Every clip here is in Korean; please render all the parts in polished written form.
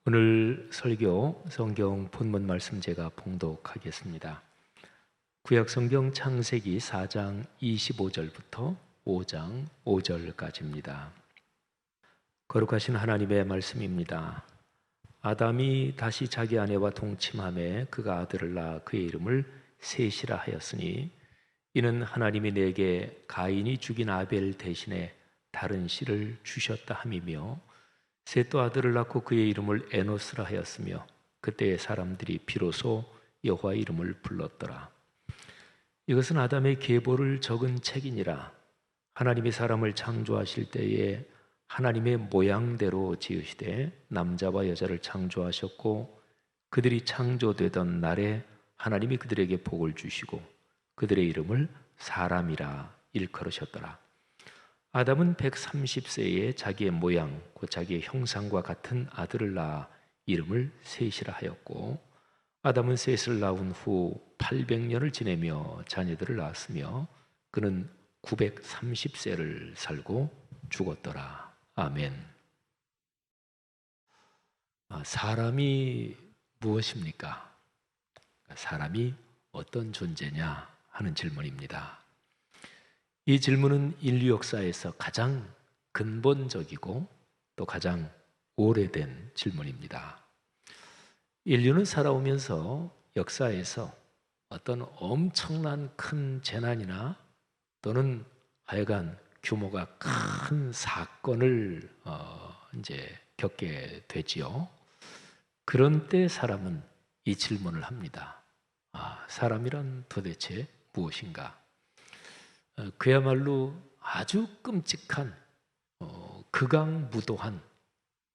오늘 설교 성경 본문 말씀 제가 봉독하겠습니다. 구약 성경 창세기 4장 25절부터 5장 5절까지입니다. 거룩하신 하나님의 말씀입니다. 아담이 다시 자기 아내와 동침하매 그가 아들을 낳아 그의 이름을 셋이라 하였으니 이는 하나님이 내게 가인이 죽인 아벨 대신에 다른 씨를 주셨다 함이며 셋도 아들을 낳고 그의 이름을 에노스라 하였으며 그때의 사람들이 비로소 여호와의 이름을 불렀더라. 이것은 아담의 계보를 적은 책이니라. 하나님이 사람을 창조하실 때에 하나님의 모양대로 지으시되 남자와 여자를 창조하셨고 그들이 창조되던 날에 하나님이 그들에게 복을 주시고 그들의 이름을 사람이라 일컬으셨더라. 아담은 130세에 자기의 모양, 곧 자기의 형상과 같은 아들을 낳아 이름을 셋이라 하였고 아담은 셋을 낳은 후 800년을 지내며 자녀들을 낳았으며 그는 930세를 살고 죽었더라. 아멘. 사람이 무엇입니까? 사람이 어떤 존재냐 하는 질문입니다. 이 질문은 인류 역사에서 가장 근본적이고 또 가장 오래된 질문입니다. 인류는 살아오면서 역사에서 어떤 엄청난 큰 재난이나 또는 하여간 규모가 큰 사건을 겪게 되지요. 그런 때 사람은 이 질문을 합니다. 사람이란 도대체 무엇인가? 그야말로 아주 끔찍한 극악무도한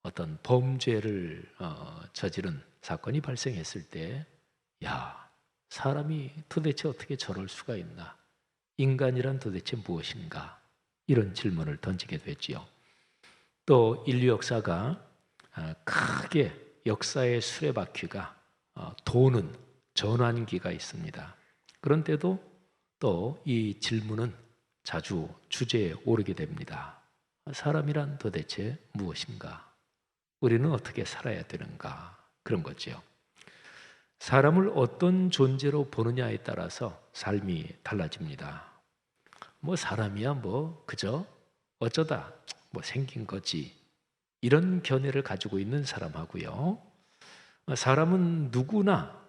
어떤 범죄를 저지른 사건이 발생했을 때 사람이 도대체 어떻게 저럴 수가 있나? 인간이란 도대체 무엇인가? 이런 질문을 던지게 됐지요. 또 인류 역사가 크게 역사의 수레바퀴가 도는 전환기가 있습니다. 그런 때도 또 이 질문은 자주 주제에 오르게 됩니다. 사람이란 도대체 무엇인가? 우리는 어떻게 살아야 되는가? 그런 거죠. 사람을 어떤 존재로 보느냐에 따라서 삶이 달라집니다. 사람이야 그저 어쩌다 생긴 거지 이런 견해를 가지고 있는 사람하고요. 사람은 누구나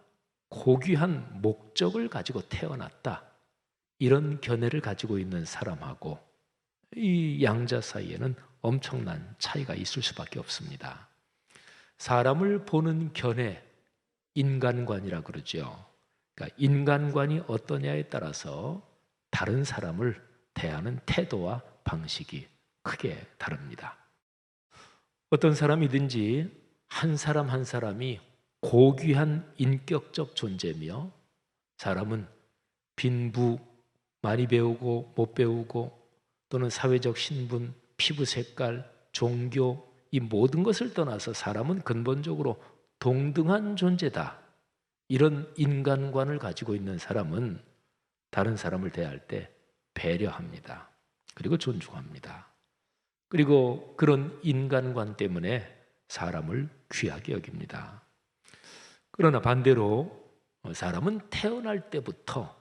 고귀한 목적을 가지고 태어났다. 이런 견해를 가지고 있는 사람하고 이 양자 사이에는 엄청난 차이가 있을 수밖에 없습니다. 사람을 보는 견해, 인간관이라 그러죠. 그러니까 인간관이 어떠냐에 따라서 다른 사람을 대하는 태도와 방식이 크게 다릅니다. 어떤 사람이든지 한 사람 한 사람이 고귀한 인격적 존재며 사람은 빈부, 많이 배우고 못 배우고 또는 사회적 신분, 피부 색깔, 종교 이 모든 것을 떠나서 사람은 근본적으로 동등한 존재다. 이런 인간관을 가지고 있는 사람은 다른 사람을 대할 때 배려합니다. 그리고 존중합니다. 그리고 그런 인간관 때문에 사람을 귀하게 여깁니다. 그러나 반대로 사람은 태어날 때부터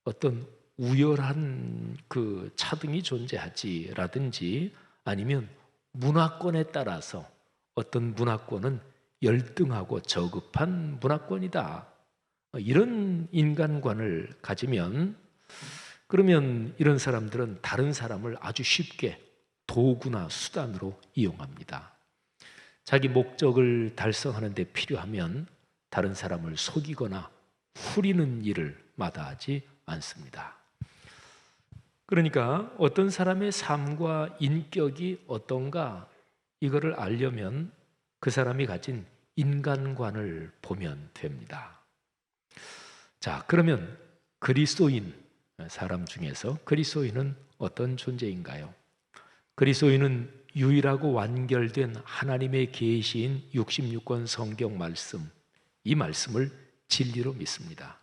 어떤 우열한 그 차등이 존재하지라든지 아니면 문화권에 따라서 어떤 문화권은 열등하고 저급한 문화권이다. 이런 인간관을 가지면 그러면 이런 사람들은 다른 사람을 아주 쉽게 도구나 수단으로 이용합니다. 자기 목적을 달성하는 데 필요하면 다른 사람을 속이거나 후리는 일을 마다하지 않습니다. 그러니까 어떤 사람의 삶과 인격이 어떤가 이거를 알려면 그 사람이 가진 인간관을 보면 됩니다. 자, 그러면 그리스도인 사람 중에서 그리스도인은 어떤 존재인가요? 그리스도인은 유일하고 완결된 하나님의 계시인 66권 성경 말씀, 이 말씀을 진리로 믿습니다.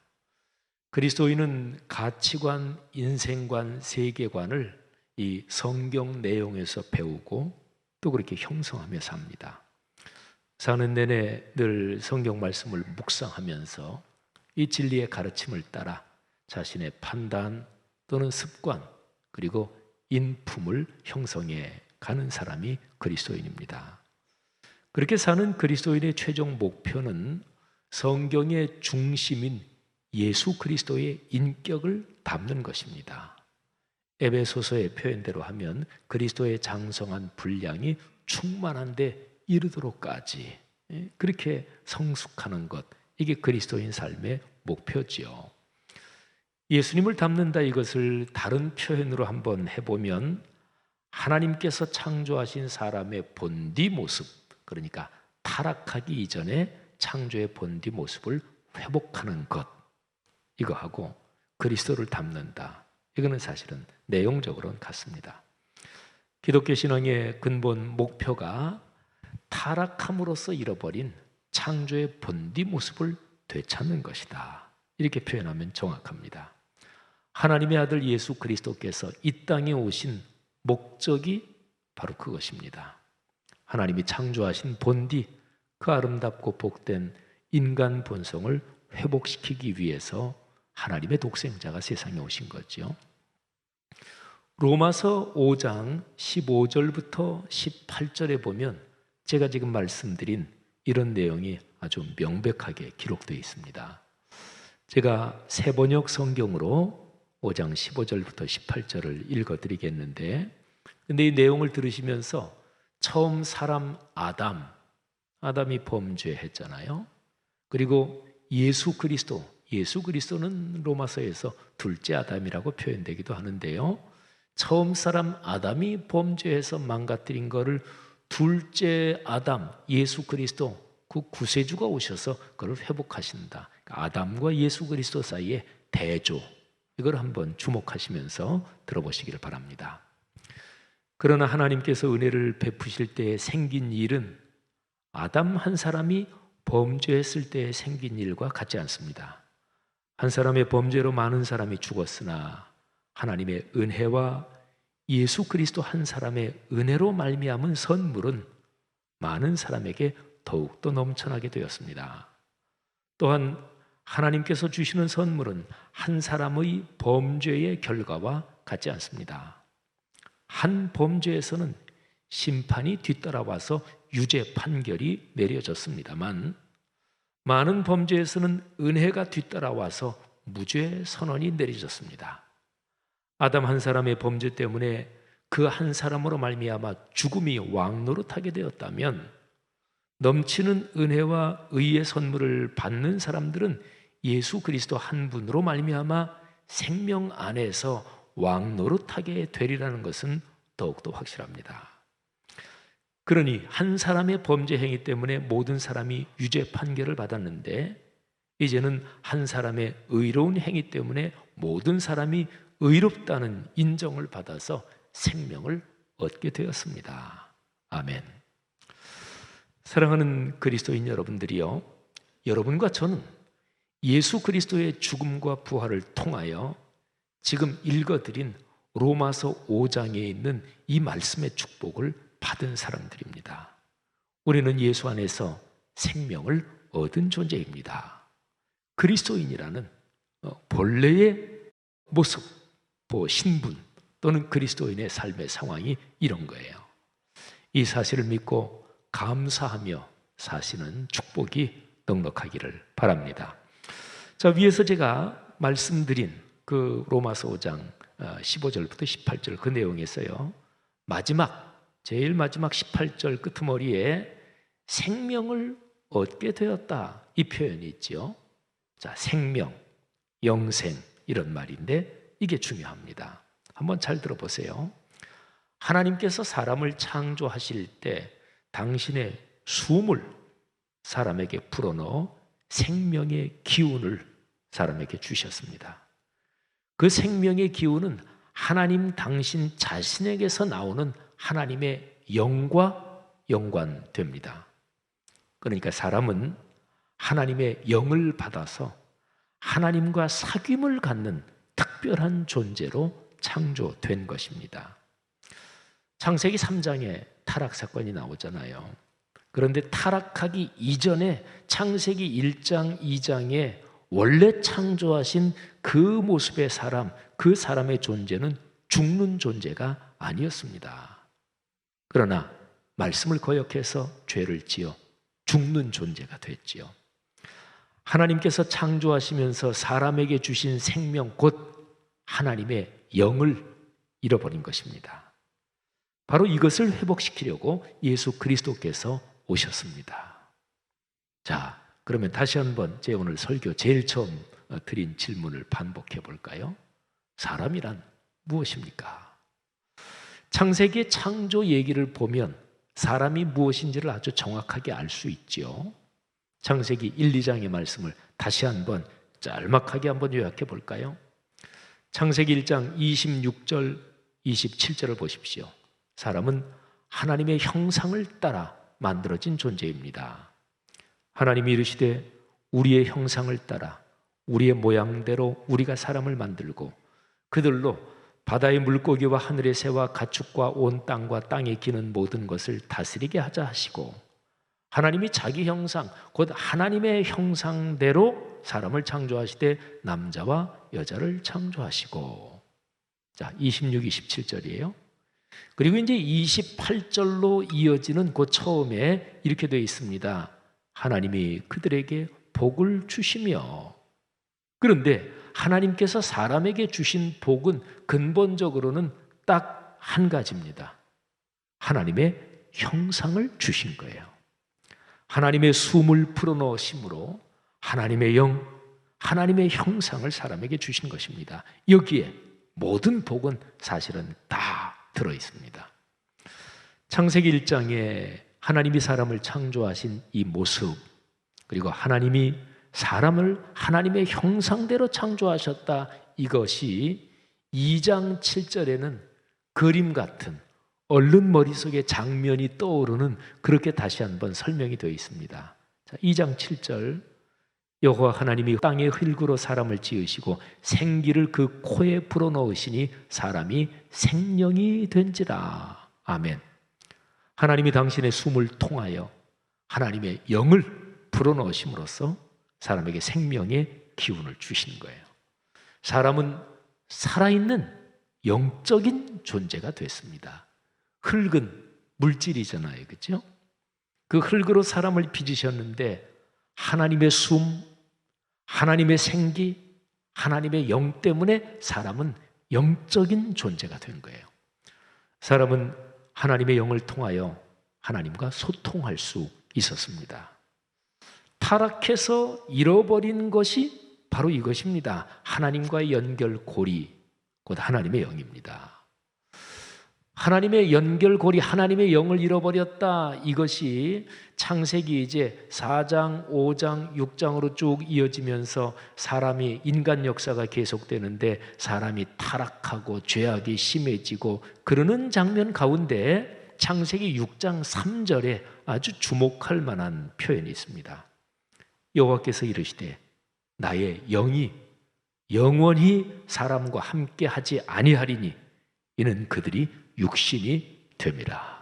그리스도인은 가치관, 인생관, 세계관을 이 성경 내용에서 배우고 또 그렇게 형성하며 삽니다. 사는 내내 늘 성경 말씀을 묵상하면서 이 진리의 가르침을 따라 자신의 판단 또는 습관 그리고 인품을 형성해 가는 사람이 그리스도인입니다. 그렇게 사는 그리스도인의 최종 목표는 성경의 중심인 예수 그리스도의 인격을 담는 것입니다. 에베소서의 표현대로 하면 그리스도의 장성한 분량이 충만한 데 이르도록까지 그렇게 성숙하는 것, 이게 그리스도인 삶의 목표지요. 예수님을 닮는다, 이것을 다른 표현으로 한번 해보면 하나님께서 창조하신 사람의 본디 모습, 그러니까 타락하기 이전에 창조의 본디 모습을 회복하는 것, 이거하고 그리스도를 닮는다, 이거는 사실은 내용적으로는 같습니다. 기독교 신앙의 근본 목표가 타락함으로써 잃어버린 창조의 본디 모습을 되찾는 것이다, 이렇게 표현하면 정확합니다. 하나님의 아들 예수 그리스도께서 이 땅에 오신 목적이 바로 그것입니다. 하나님이 창조하신 본디, 그 아름답고 복된 인간 본성을 회복시키기 위해서 하나님의 독생자가 세상에 오신 거죠. 로마서 5장 15절부터 18절에 보면 제가 지금 말씀드린 이런 내용이 아주 명백하게 기록되어 있습니다. 제가 새번역 성경으로 5장 15절부터 18절을 읽어드리겠는데, 근데 이 내용을 들으시면서 처음 사람 아담이 범죄했잖아요. 그리고 예수 그리스도는 로마서에서 둘째 아담이라고 표현되기도 하는데요. 처음 사람 아담이 범죄해서 망가뜨린 것을 둘째 아담 예수 그리스도, 그 구세주가 오셔서 그걸 회복하신다. 아담과 예수 그리스도 사이의 대조, 이걸 한번 주목하시면서 들어보시기를 바랍니다. 그러나 하나님께서 은혜를 베푸실 때 생긴 일은 아담 한 사람이 범죄했을 때 생긴 일과 같지 않습니다. 한 사람의 범죄로 많은 사람이 죽었으나 하나님의 은혜와 예수 그리스도 한 사람의 은혜로 말미암은 선물은 많은 사람에게 더욱더 넘쳐나게 되었습니다. 또한 하나님께서 주시는 선물은 한 사람의 범죄의 결과와 같지 않습니다. 한 범죄에서는 심판이 뒤따라와서 유죄 판결이 내려졌습니다만, 많은 범죄에서는 은혜가 뒤따라와서 무죄 선언이 내려졌습니다. 아담 한 사람의 범죄 때문에 그 한 사람으로 말미암아 죽음이 왕노릇하게 되었다면, 넘치는 은혜와 의의 선물을 받는 사람들은 예수 그리스도 한 분으로 말미암아 생명 안에서 왕노릇하게 되리라는 것은 더욱더 확실합니다. 그러니 한 사람의 범죄 행위 때문에 모든 사람이 유죄 판결을 받았는데, 이제는 한 사람의 의로운 행위 때문에 모든 사람이 의롭다는 인정을 받아서 생명을 얻게 되었습니다. 아멘. 사랑하는 그리스도인 여러분들이요, 여러분과 저는 예수 그리스도의 죽음과 부활을 통하여 지금 읽어드린 로마서 5장에 있는 이 말씀의 축복을 받은 사람들입니다. 우리는 예수 안에서 생명을 얻은 존재입니다. 그리스도인이라는 본래의 모습, 신분 또는 그리스도인의 삶의 상황이 이런 거예요. 이 사실을 믿고 감사하며 사시는 축복이 넉넉하기를 바랍니다. 자, 위에서 제가 말씀드린 그 로마서 5장 15절부터 18절 그 내용에서요, 제일 마지막 18절 끄트머리에 생명을 얻게 되었다, 이 표현이 있죠. 자, 생명, 영생, 이런 말인데 이게 중요합니다. 한번 잘 들어보세요. 하나님께서 사람을 창조하실 때 당신의 숨을 사람에게 불어넣어 생명의 기운을 사람에게 주셨습니다. 그 생명의 기운은 하나님 당신 자신에게서 나오는 하나님의 영과 연관됩니다. 그러니까 사람은 하나님의 영을 받아서 하나님과 사귐을 갖는 특별한 존재로 창조된 것입니다. 창세기 3장에 타락 사건이 나오잖아요. 그런데 타락하기 이전에 창세기 1장, 2장에 원래 창조하신 그 모습의 사람, 그 사람의 존재는 죽는 존재가 아니었습니다. 그러나 말씀을 거역해서 죄를 지어 죽는 존재가 됐지요. 하나님께서 창조하시면서 사람에게 주신 생명, 곧 하나님의 영을 잃어버린 것입니다. 바로 이것을 회복시키려고 예수 그리스도께서 오셨습니다. 자, 그러면 다시 한번 제 오늘 설교 제일 처음 드린 질문을 반복해 볼까요? 사람이란 무엇입니까? 창세기의 창조 얘기를 보면 사람이 무엇인지를 아주 정확하게 알 수 있지요. 창세기 1, 2장의 말씀을 다시 한번 짤막하게 한번 요약해 볼까요? 창세기 1장 26절, 27절을 보십시오. 사람은 하나님의 형상을 따라 만들어진 존재입니다. 하나님이 이르시되 우리의 형상을 따라 우리의 모양대로 우리가 사람을 만들고 그들로 바다의 물고기와 하늘의 새와 가축과 온 땅과 땅에 기는 모든 것을 다스리게 하자 하시고, 하나님이 자기 형상 곧 하나님의 형상대로 사람을 창조하시되 남자와 여자를 창조하시고. 자, 26, 27절이에요. 그리고 이제 28절로 이어지는 그 처음에 이렇게 되어 있습니다. 하나님이 그들에게 복을 주시며. 그런데 하나님께서 사람에게 주신 복은 근본적으로는 딱 한 가지입니다. 하나님의 형상을 주신 거예요. 하나님의 숨을 불어넣으심으로 하나님의 영, 하나님의 형상을 사람에게 주신 것입니다. 여기에 모든 복은 사실은 다 들어 있습니다. 창세기 1장에 하나님이 사람을 창조하신 이 모습, 그리고 하나님이 사람을 하나님의 형상대로 창조하셨다, 이것이 2장 7절에는 그림 같은 얼른 머릿속에 장면이 떠오르는, 그렇게 다시 한번 설명이 되어 있습니다. 자, 2장 7절, 여호와 하나님이 땅의 흙으로 사람을 지으시고 생기를 그 코에 불어넣으시니 사람이 생명이 된지라. 아멘. 하나님이 당신의 숨을 통하여 하나님의 영을 불어넣으심으로써 사람에게 생명의 기운을 주신 거예요. 사람은 살아있는 영적인 존재가 됐습니다. 흙은 물질이잖아요, 그렇죠? 그 흙으로 사람을 빚으셨는데 하나님의 숨, 하나님의 생기, 하나님의 영 때문에 사람은 영적인 존재가 된 거예요. 사람은 하나님의 영을 통하여 하나님과 소통할 수 있었습니다. 타락해서 잃어버린 것이 바로 이것입니다. 하나님과의 연결고리, 곧 하나님의 영입니다. 하나님의 연결고리, 하나님의 영을 잃어버렸다, 이것이 창세기 이제 4장, 5장, 6장으로 쭉 이어지면서 사람이, 인간 역사가 계속되는데 사람이 타락하고 죄악이 심해지고 그러는 장면 가운데 창세기 6장 3절에 아주 주목할 만한 표현이 있습니다. 여호와께서 이르시되 나의 영이 영원히 사람과 함께 하지 아니하리니 이는 그들이 육신이 됨이라.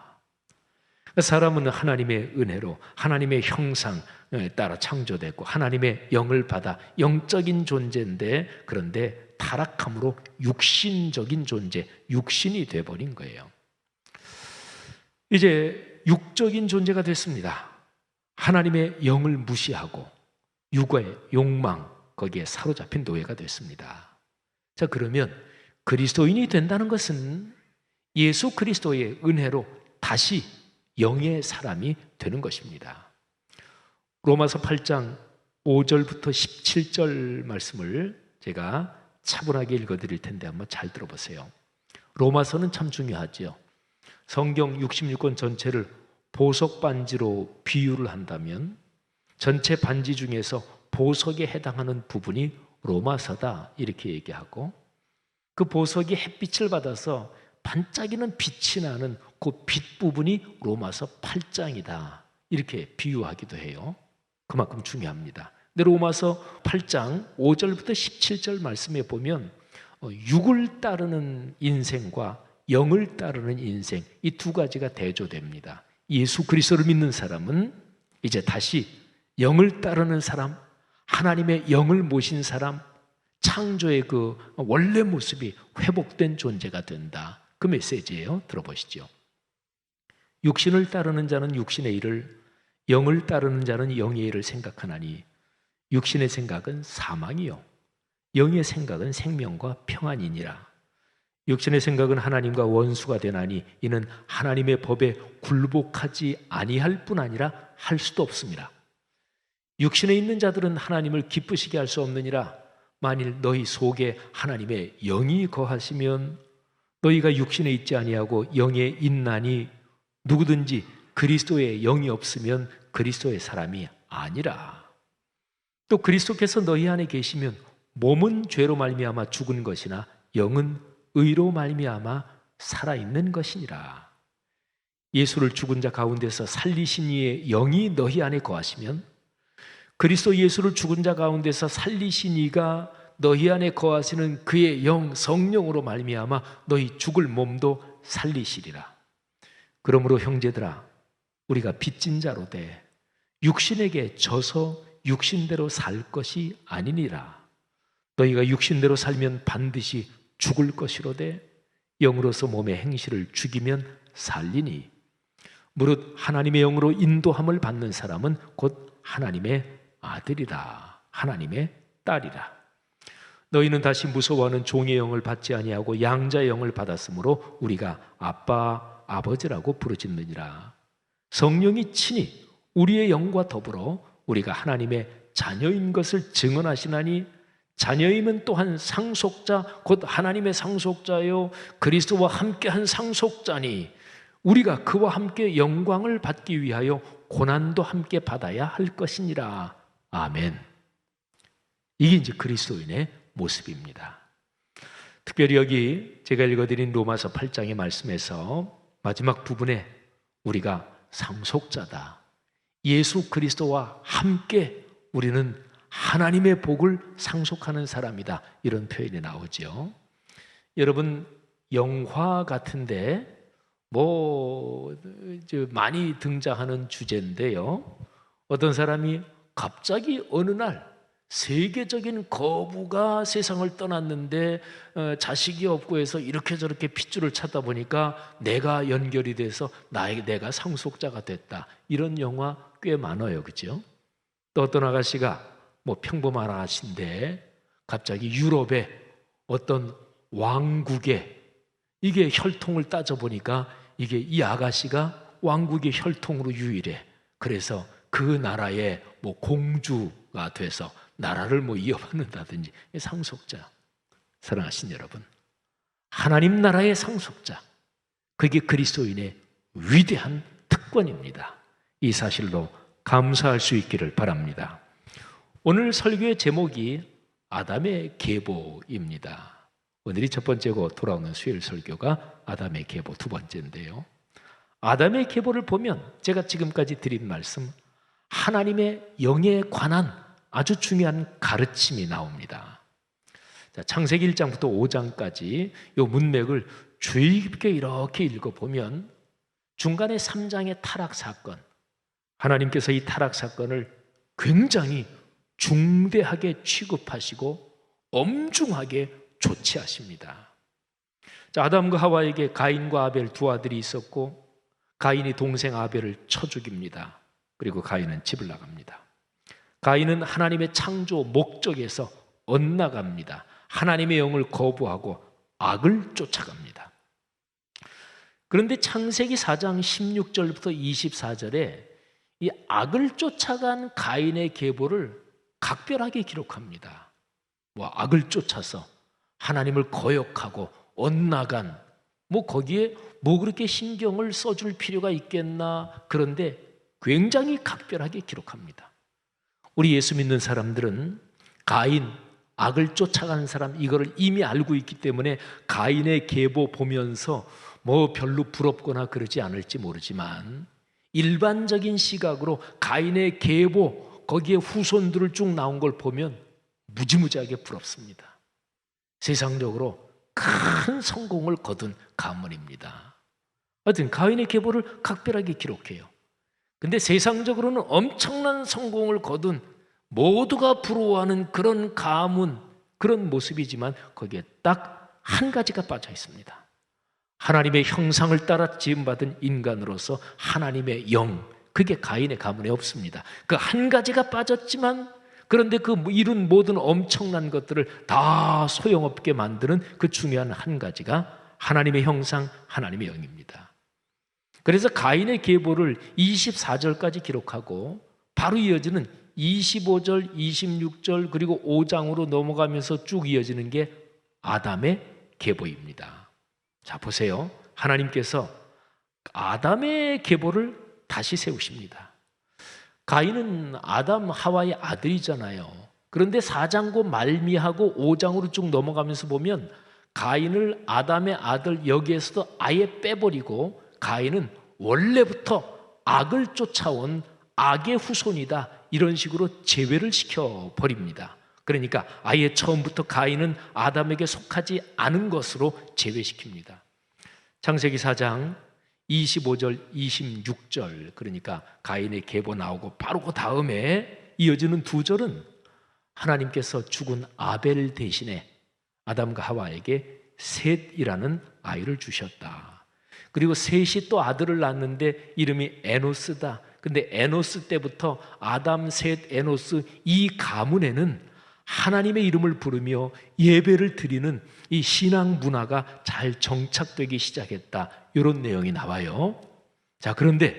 사람은 하나님의 은혜로 하나님의 형상에 따라 창조됐고 하나님의 영을 받아 영적인 존재인데, 그런데 타락함으로 육신적인 존재, 육신이 돼버린 거예요. 이제 육적인 존재가 됐습니다. 하나님의 영을 무시하고 육의 욕망, 거기에 사로잡힌 노예가 됐습니다. 자, 그러면 그리스도인이 된다는 것은 예수 그리스도의 은혜로 다시 영의 사람이 되는 것입니다. 로마서 8장 5절부터 17절 말씀을 제가 차분하게 읽어드릴 텐데 한번 잘 들어보세요. 로마서는 참 중요하죠. 성경 66권 전체를 보석 반지로 비유를 한다면 전체 반지 중에서 보석에 해당하는 부분이 로마서다, 이렇게 얘기하고, 그 보석이 햇빛을 받아서 반짝이는 빛이 나는 그 빛 부분이 로마서 8장이다, 이렇게 비유하기도 해요. 그만큼 중요합니다. 근데 로마서 8장 5절부터 17절 말씀에 보면 육을 따르는 인생과 영을 따르는 인생, 이 두 가지가 대조됩니다. 예수 그리스도를 믿는 사람은 이제 다시 영을 따르는 사람, 하나님의 영을 모신 사람, 창조의 그 원래 모습이 회복된 존재가 된다. 그 메시지예요. 들어보시죠. 육신을 따르는 자는 육신의 일을, 영을 따르는 자는 영의 일을 생각하나니 육신의 생각은 사망이요 영의 생각은 생명과 평안이니라. 육신의 생각은 하나님과 원수가 되나니 이는 하나님의 법에 굴복하지 아니할 뿐 아니라 할 수도 없습니다. 육신에 있는 자들은 하나님을 기쁘시게 할 수 없느니라. 만일 너희 속에 하나님의 영이 거하시면 너희가 육신에 있지 아니하고 영에 있나니 누구든지 그리스도의 영이 없으면 그리스도의 사람이 아니라. 또 그리스도께서 너희 안에 계시면 몸은 죄로 말미암아 죽은 것이나 영은 의로 말미암아 살아있는 것이니라. 예수를 죽은 자 가운데서 살리신 이의 영이 너희 안에 거하시면 그리스도 예수를 죽은 자 가운데서 살리신 이가 너희 안에 거하시는 그의 영 성령으로 말미암아 너희 죽을 몸도 살리시리라. 그러므로 형제들아 우리가 빚진 자로 돼 육신에게 져서 육신대로 살 것이 아니니라. 너희가 육신대로 살면 반드시 죽을 것이로되 영으로서 몸의 행실을 죽이면 살리니 무릇 하나님의 영으로 인도함을 받는 사람은 곧 하나님의 아들이라 하나님의 딸이라. 너희는 다시 무서워하는 종의 영을 받지 아니하고 양자의 영을 받았으므로 우리가 아빠 아버지라고 부르짖느니라. 성령이 친히 우리의 영과 더불어 우리가 하나님의 자녀인 것을 증언하시나니 자녀임은 또한 상속자 곧 하나님의 상속자요 그리스도와 함께한 상속자니 우리가 그와 함께 영광을 받기 위하여 고난도 함께 받아야 할 것이니라. 아멘. 이게 이제 그리스도인의 모습입니다. 특별히 여기 제가 읽어드린 로마서 8장의 말씀에서 마지막 부분에 우리가 상속자다. 예수 그리스도와 함께 우리는 하나님의 복을 상속하는 사람이다. 이런 표현이 나오죠. 여러분 영화 같은데 많이 등장하는 주제인데요. 어떤 사람이 갑자기 어느 날 세계적인 거부가 세상을 떠났는데 자식이 없고 해서 이렇게 저렇게 핏줄을 찾다 보니까 내가 연결이 돼서 내가 상속자가 됐다. 이런 영화 꽤 많아요. 그죠? 또 어떤 아가씨가 평범한 아가씨인데 갑자기 유럽의 어떤 왕국에 이게 혈통을 따져보니까 이게 이 아가씨가 왕국의 혈통으로 유일해. 그래서 그 나라의 공주가 돼서 나라를 이어받는다든지. 상속자. 사랑하신 여러분, 하나님 나라의 상속자, 그게 그리스도인의 위대한 특권입니다. 이 사실로 감사할 수 있기를 바랍니다. 오늘 설교의 제목이 아담의 계보입니다. 오늘이 첫 번째고 돌아오는 수요일 설교가 아담의 계보 두 번째인데요. 아담의 계보를 보면 제가 지금까지 드린 말씀, 하나님의 영에 관한 아주 중요한 가르침이 나옵니다. 자, 창세기 1장부터 5장까지 이 문맥을 주의 깊게 이렇게 읽어보면 중간에 3장의 타락 사건, 하나님께서 이 타락 사건을 굉장히 중대하게 취급하시고 엄중하게 조치하십니다. 자, 아담과 하와에게 가인과 아벨 두 아들이 있었고 가인이 동생 아벨을 쳐 죽입니다. 그리고 가인은 집을 나갑니다. 가인은 하나님의 창조 목적에서 엇나갑니다. 하나님의 영을 거부하고 악을 쫓아갑니다. 그런데 창세기 4장 16절부터 24절에 이 악을 쫓아간 가인의 계보를 각별하게 기록합니다. 악을 쫓아서 하나님을 거역하고 엇나간 거기에 그렇게 신경을 써줄 필요가 있겠나. 그런데 굉장히 각별하게 기록합니다. 우리 예수 믿는 사람들은 가인, 악을 쫓아가는 사람, 이거를 이미 알고 있기 때문에 가인의 계보 보면서 별로 부럽거나 그러지 않을지 모르지만 일반적인 시각으로 가인의 계보, 거기에 후손들을 쭉 나온 걸 보면 무지무지하게 부럽습니다. 세상적으로 큰 성공을 거둔 가문입니다. 하여튼 가인의 계보를 각별하게 기록해요. 근데 세상적으로는 엄청난 성공을 거둔 모두가 부러워하는 그런 가문, 그런 모습이지만 거기에 딱 한 가지가 빠져 있습니다. 하나님의 형상을 따라 지음받은 인간으로서 하나님의 영, 그게 가인의 가문에 없습니다. 그 한 가지가 빠졌지만 그런데 그 이룬 모든 엄청난 것들을 다 소용없게 만드는 그 중요한 한 가지가 하나님의 형상, 하나님의 영입니다. 그래서 가인의 계보를 24절까지 기록하고 바로 이어지는 25절, 26절 그리고 5장으로 넘어가면서 쭉 이어지는 게 아담의 계보입니다. 자, 보세요. 하나님께서 아담의 계보를 다시 세우십니다. 가인은 아담 하와의 아들이잖아요. 그런데 4장고 말미하고 5장으로 쭉 넘어가면서 보면 가인을 아담의 아들 여기에서도 아예 빼버리고 가인은 원래부터 악을 쫓아온 악의 후손이다, 이런 식으로 제외를 시켜버립니다. 그러니까 아예 처음부터 가인은 아담에게 속하지 않은 것으로 제외시킵니다. 창세기 4장 25절, 26절, 그러니까 가인의 계보 나오고 바로 그 다음에 이어지는 두 절은 하나님께서 죽은 아벨 대신에 아담과 하와에게 셋이라는 아이를 주셨다. 그리고 셋이 또 아들을 낳았는데 이름이 에노스다. 근데 에노스 때부터 아담, 셋, 에노스 이 가문에는 하나님의 이름을 부르며 예배를 드리는 이 신앙 문화가 잘 정착되기 시작했다, 이런 내용이 나와요. 자, 그런데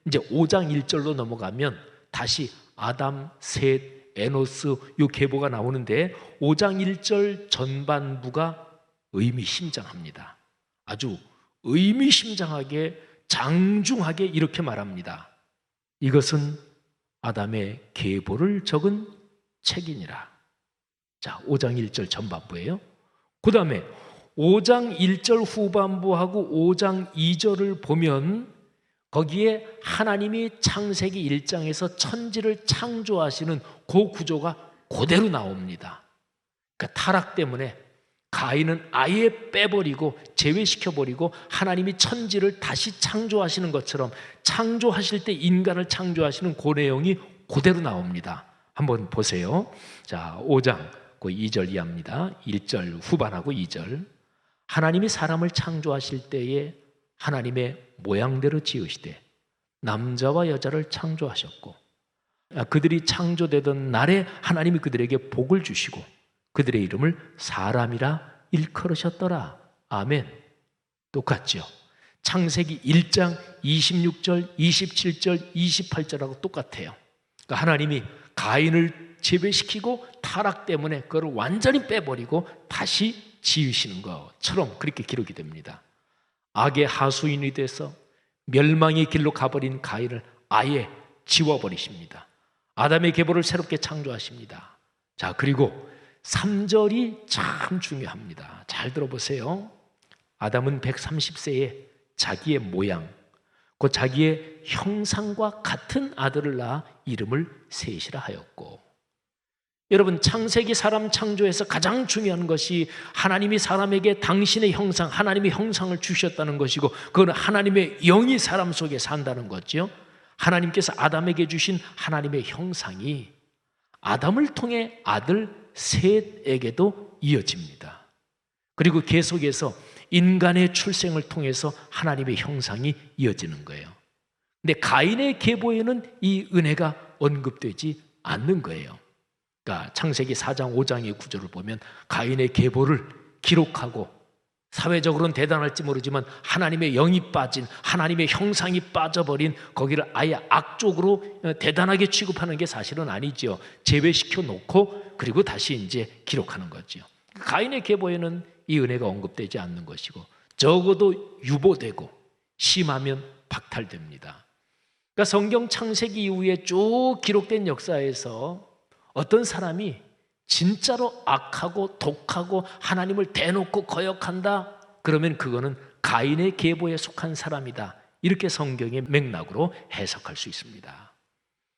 이제 5장 1절로 넘어가면 다시 아담, 셋, 에노스 요 계보가 나오는데 5장 1절 전반부가 의미심장합니다. 아주 의미심장하게 장중하게 이렇게 말합니다. 이것은 아담의 계보를 적은 책이니라. 자, 5장 1절 전반부예요. 그 다음에 5장 1절 후반부하고 5장 2절을 보면 거기에 하나님이 창세기 1장에서 천지를 창조하시는 그 구조가 그대로 나옵니다. 그러니까 타락 때문에 가인은 아예 빼버리고 제외시켜버리고 하나님이 천지를 다시 창조하시는 것처럼 창조하실 때 인간을 창조하시는 그 내용이 그대로 나옵니다. 한번 보세요. 자, 5장 그 2절 이하입니다. 1절 후반하고 2절. 하나님이 사람을 창조하실 때에 하나님의 모양대로 지으시되 남자와 여자를 창조하셨고 그들이 창조되던 날에 하나님이 그들에게 복을 주시고 그들의 이름을 사람이라 일컬으셨더라. 아멘. 똑같죠. 창세기 1장 26절, 27절, 28절하고 똑같아요. 그러니까 하나님이 가인을 제외시키고 타락 때문에 그걸 완전히 빼버리고 다시 지으시는 것처럼 그렇게 기록이 됩니다. 악의 하수인이 돼서 멸망의 길로 가버린 가인을 아예 지워버리십니다. 아담의 계보를 새롭게 창조하십니다. 자, 그리고 3절이 참 중요합니다. 잘 들어보세요. 아담은 130세에 자기의 모양, 그 자기의 형상과 같은 아들을 낳아 이름을 셋이라 하였고, 여러분, 창세기 사람 창조에서 가장 중요한 것이 하나님이 사람에게 당신의 형상, 하나님의 형상을 주셨다는 것이고 그건 하나님의 영이 사람 속에 산다는 거죠. 하나님께서 아담에게 주신 하나님의 형상이 아담을 통해 아들 셋에게도 이어집니다. 그리고 계속해서 인간의 출생을 통해서 하나님의 형상이 이어지는 거예요. 근데 가인의 계보에는 이 은혜가 언급되지 않는 거예요. 그러니까 창세기 4장 5장의 구절을 보면 가인의 계보를 기록하고 사회적으로는 대단할지 모르지만 하나님의 영이 빠진, 하나님의 형상이 빠져버린 거기를 아예 악적으로 대단하게 취급하는 게 사실은 아니죠. 제외시켜 놓고 그리고 다시 이제 기록하는 거죠. 가인의 계보에는 이 은혜가 언급되지 않는 것이고 적어도 유보되고 심하면 박탈됩니다. 그러니까 성경 창세기 이후에 쭉 기록된 역사에서 어떤 사람이 진짜로 악하고 독하고 하나님을 대놓고 거역한다, 그러면 그거는 가인의 계보에 속한 사람이다, 이렇게 성경의 맥락으로 해석할 수 있습니다.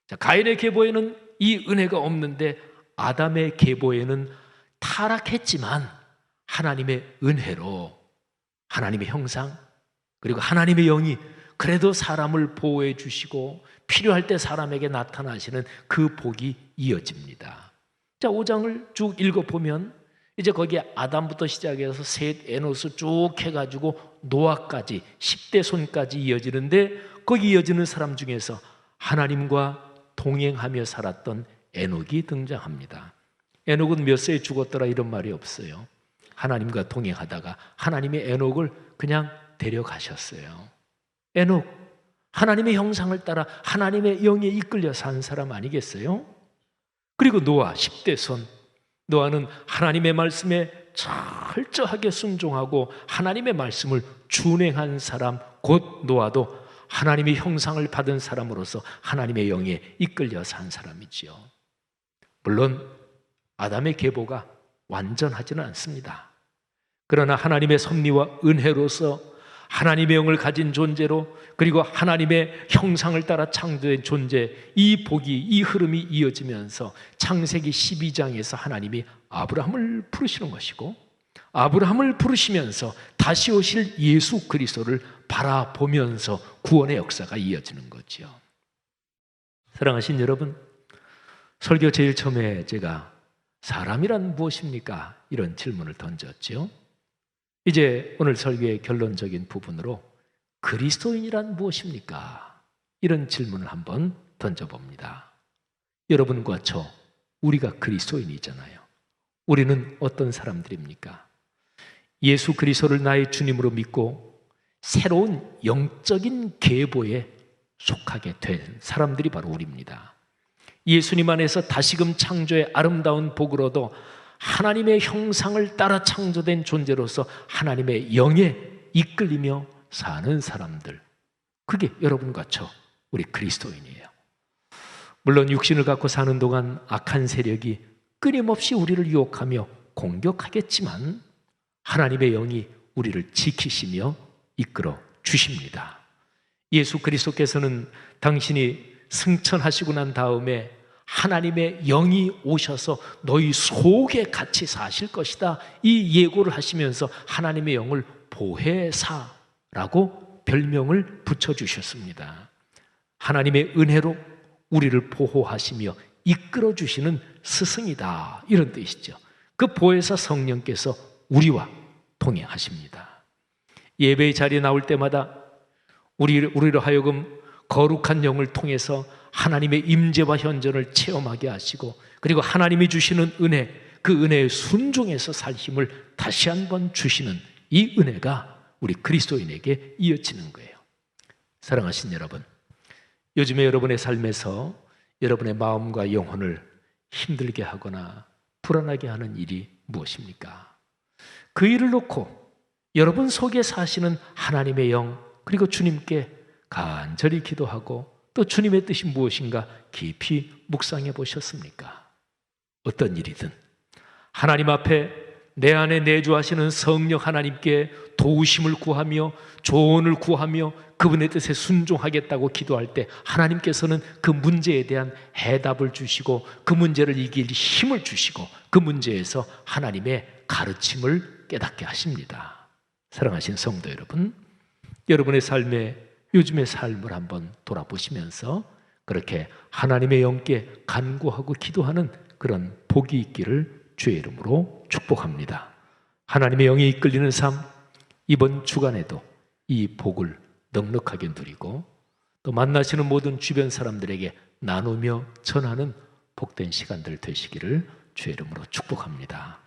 자, 가인의 계보에는 이 은혜가 없는데 아담의 계보에는 타락했지만 하나님의 은혜로 하나님의 형상, 그리고 하나님의 영이 그래도 사람을 보호해 주시고 필요할 때 사람에게 나타나시는 그 복이 이어집니다. 자, 5장을 쭉 읽어보면 이제 거기에 아담부터 시작해서 셋, 에노스 쭉 해가지고 노아까지 10대 손까지 이어지는데 거기 이어지는 사람 중에서 하나님과 동행하며 살았던 에녹이 등장합니다. 에녹은 몇 세에 죽었더라 이런 말이 없어요. 하나님과 동행하다가 하나님이 에녹을 그냥 데려가셨어요. 에녹, 하나님의 형상을 따라 하나님의 영에 이끌려 산 사람 아니겠어요? 그리고 노아, 10대 손. 노아는 하나님의 말씀에 철저하게 순종하고 하나님의 말씀을 준행한 사람, 곧 노아도 하나님의 형상을 받은 사람으로서 하나님의 영에 이끌려 산 사람이지요. 물론 아담의 계보가 완전하지는 않습니다. 그러나 하나님의 섭리와 은혜로서 하나님의 영을 가진 존재로, 그리고 하나님의 형상을 따라 창조된 존재, 이 복이, 이 흐름이 이어지면서 창세기 12장에서 하나님이 아브라함을 부르시는 것이고, 아브라함을 부르시면서 다시 오실 예수 그리스도를 바라보면서 구원의 역사가 이어지는 거죠. 사랑하신 여러분, 설교 제일 처음에 제가 사람이란 무엇입니까? 이런 질문을 던졌죠. 이제 오늘 설교의 결론적인 부분으로 그리스도인이란 무엇입니까? 이런 질문을 한번 던져봅니다. 여러분과 저, 우리가 그리스도인이잖아요. 우리는 어떤 사람들입니까? 예수 그리스도를 나의 주님으로 믿고 새로운 영적인 계보에 속하게 된 사람들이 바로 우리입니다. 예수님 안에서 다시금 창조의 아름다운 복을 얻어 하나님의 형상을 따라 창조된 존재로서 하나님의 영에 이끌리며 사는 사람들, 그게 여러분과 저, 우리 그리스도인이에요. 물론 육신을 갖고 사는 동안 악한 세력이 끊임없이 우리를 유혹하며 공격하겠지만 하나님의 영이 우리를 지키시며 이끌어 주십니다. 예수 그리스도께서는 당신이 승천하시고 난 다음에 하나님의 영이 오셔서 너희 속에 같이 사실 것이다, 이 예고를 하시면서 하나님의 영을 보혜사라고 별명을 붙여주셨습니다. 하나님의 은혜로 우리를 보호하시며 이끌어 주시는 스승이다, 이런 뜻이죠. 그 보혜사 성령께서 우리와 동행하십니다. 예배의 자리에 나올 때마다 우리로 하여금 거룩한 영을 통해서 하나님의 임재와 현존을 체험하게 하시고, 그리고 하나님이 주시는 은혜, 그 은혜에 순종해서 살 힘을 다시 한번 주시는 이 은혜가 우리 그리스도인에게 이어지는 거예요. 사랑하신 여러분, 요즘에 여러분의 삶에서 여러분의 마음과 영혼을 힘들게 하거나 불안하게 하는 일이 무엇입니까? 그 일을 놓고 여러분 속에 사시는 하나님의 영, 그리고 주님께 간절히 기도하고 또 주님의 뜻이 무엇인가 깊이 묵상해 보셨습니까? 어떤 일이든 하나님 앞에 내 안에 내주하시는 성령 하나님께 도우심을 구하며 조언을 구하며 그분의 뜻에 순종하겠다고 기도할 때 하나님께서는 그 문제에 대한 해답을 주시고 그 문제를 이길 힘을 주시고 그 문제에서 하나님의 가르침을 깨닫게 하십니다. 사랑하신 성도 여러분, 여러분의 삶에 요즘의 삶을 한번 돌아보시면서 그렇게 하나님의 영께 간구하고 기도하는 그런 복이 있기를 주의 이름으로 축복합니다. 하나님의 영이 이끌리는 삶, 이번 주간에도 이 복을 넉넉하게 누리고 또 만나시는 모든 주변 사람들에게 나누며 전하는 복된 시간들 되시기를 주의 이름으로 축복합니다.